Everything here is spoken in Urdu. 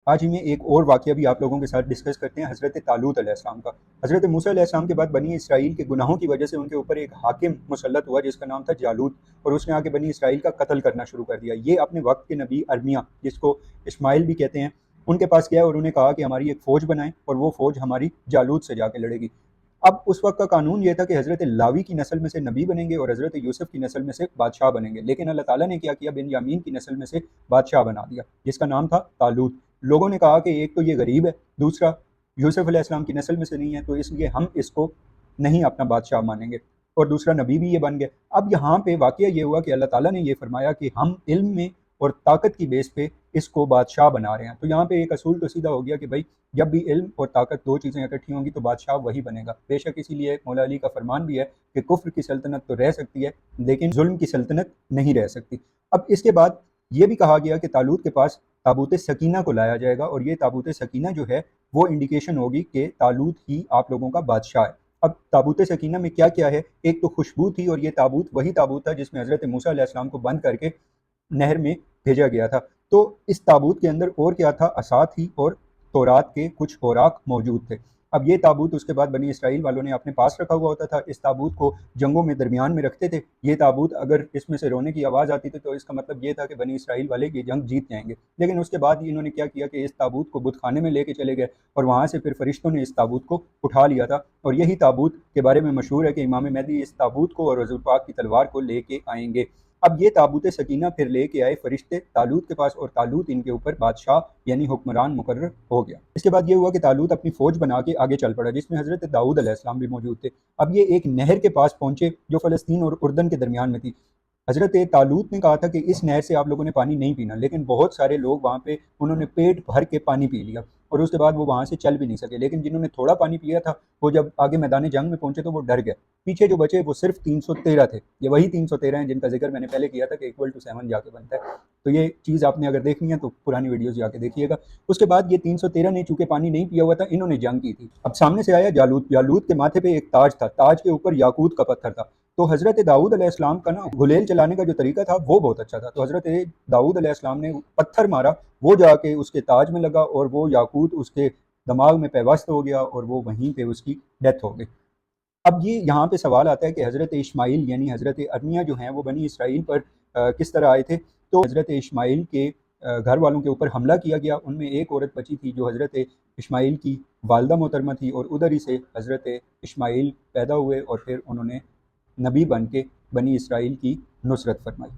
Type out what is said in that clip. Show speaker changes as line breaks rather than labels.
آج ہی میں ایک اور واقعہ بھی آپ لوگوں کے ساتھ ڈسکس کرتے ہیں حضرت طالوت علیہ السلام کا۔ حضرت موسیٰ علیہ السلام کے بعد بنی اسرائیل کے گناہوں کی وجہ سے ان کے اوپر ایک حاکم مسلط ہوا جس کا نام تھا جالوت، اور اس نے آ کے بنی اسرائیل کا قتل کرنا شروع کر دیا۔ یہ اپنے وقت کے نبی ارمیہ، جس کو اسماعیل بھی کہتے ہیں، ان کے پاس گیا اور انہیں کہا کہ ہماری ایک فوج بنائیں اور وہ فوج ہماری جالوت سے جا کے لڑے گی۔ اب اس وقت کا قانون یہ تھا کہ حضرت لاوی کی نسل میں سے نبی بنیں گے اور حضرت یوسف کی نسل میں سے بادشاہ بنیں گے، لیکن اللہ تعالیٰ نے کیا کیا، بنیامین کی نسل میں سے بادشاہ بنا دیا جس کا نام تھا طالوت۔ لوگوں نے کہا کہ ایک تو یہ غریب ہے، دوسرا یوسف علیہ السلام کی نسل میں سے نہیں ہے، تو اس لیے ہم اس کو نہیں اپنا بادشاہ مانیں گے، اور دوسرا نبی بھی یہ بن گئے۔ اب یہاں پہ واقعہ یہ ہوا کہ اللہ تعالیٰ نے یہ فرمایا کہ ہم علم میں اور طاقت کی بیس پہ اس کو بادشاہ بنا رہے ہیں۔ تو یہاں پہ ایک اصول تو سیدھا ہو گیا کہ بھائی جب بھی علم اور طاقت دو چیزیں اکٹھی ہوں گی تو بادشاہ وہی بنے گا۔ بے شک اسی لیے مولا علی کا فرمان بھی ہے کہ کفر کی سلطنت تو رہ سکتی ہے لیکن ظلم کی سلطنت نہیں رہ سکتی۔ اب اس کے بعد یہ بھی کہا گیا کہ طالوت کے پاس تابوت سکینہ کو لایا جائے گا، اور یہ تابوت سکینہ جو ہے وہ انڈیکیشن ہوگی کہ طالوت ہی آپ لوگوں کا بادشاہ ہے۔ اب تابوت سکینہ میں کیا کیا ہے؟ ایک تو خوشبو تھی، اور یہ تابوت وہی تابوت تھا جس میں حضرت موسیٰ علیہ السلام کو بند کر کے نہر میں بھیجا گیا تھا۔ تو اس تابوت کے اندر اور کیا تھا؟ عصا تھی اور تورات کے کچھ اوراق موجود تھے۔ اب یہ تابوت اس کے بعد بنی اسرائیل والوں نے اپنے پاس رکھا ہوا ہوتا تھا، اس تابوت کو جنگوں میں درمیان میں رکھتے تھے۔ یہ تابوت اگر اس میں سے رونے کی آواز آتی تھی تو اس کا مطلب یہ تھا کہ بنی اسرائیل والے یہ جنگ جیت جائیں گے، لیکن اس کے بعد انہوں نے کیا کیا کہ اس تابوت کو بت خانے میں لے کے چلے گئے، اور وہاں سے پھر فرشتوں نے اس تابوت کو اٹھا لیا تھا، اور یہی تابوت کے بارے میں مشہور ہے کہ امام مہدی اس تابوت کو اور حضور پاک کی تلوار کو لے کے آئیں گے۔ اب یہ تابوت سکینہ پھر لے کے آئے فرشتے طالوت کے پاس، اور طالوت ان کے اوپر بادشاہ یعنی حکمران مقرر ہو گیا۔ اس کے بعد یہ ہوا کہ طالوت اپنی فوج بنا کے آگے چل پڑا جس میں حضرت داؤد علیہ السلام بھی موجود تھے۔ اب یہ ایک نہر کے پاس پہنچے جو فلسطین اور اردن کے درمیان میں تھی۔ حضرت طالوت نے کہا تھا کہ اس نہر سے آپ لوگوں نے پانی نہیں پینا، لیکن بہت سارے لوگ وہاں پہ انہوں نے پیٹ بھر کے پانی پی لیا، اور اس کے بعد وہ وہاں سے چل بھی نہیں سکے، لیکن جنہوں نے تھوڑا پانی پیا تھا وہ جب آگے میدان جنگ میں پہنچے تو وہ ڈر گئے۔ پیچھے جو بچے وہ صرف 313 تھے، یہ وہی 313 ہیں جن کا ذکر میں نے پہلے کیا تھا کہ ایکول ٹو 7 جا کے بنتا ہے۔ تو یہ چیز آپ نے اگر دیکھنی ہے تو پرانی ویڈیوز جا کے دیکھیے گا۔ اس کے بعد یہ 313 نے چونکہ پانی نہیں پیا ہوا تھا، انہوں نے جنگ کی تھی۔ اب سامنے سے آیا جالوت، جالوت کے ماتھے پہ ایک تاج تھا، تاج کے اوپر یاقوت کا پتھر تھا۔ تو حضرت داؤد علیہ السلام کا نا گلیل چلانے کا جو طریقہ تھا وہ بہت اچھا تھا، تو حضرت داؤد علیہ السلام نے پتھر مارا، وہ جا کے اس کے تاج میں لگا، اور وہ یاقوت اس کے دماغ میں پیوست ہو گیا، اور وہ وہیں پہ اس کی ڈیتھ ہو گئی۔ اب یہ یہاں پہ سوال آتا ہے کہ حضرت اسماعیل یعنی حضرت ارمیہ جو ہیں وہ بنی اسرائیل پر کس طرح آئے تھے؟ تو حضرت اسماعیل کے گھر والوں کے اوپر حملہ کیا گیا، ان میں ایک عورت بچی تھی جو حضرت اسماعیل کی والدہ محترمہ تھی، اور ادھر ہی سے حضرت اسماعیل پیدا ہوئے، اور پھر انہوں نے نبی بن کے بنی اسرائیل کی نصرت فرمائی۔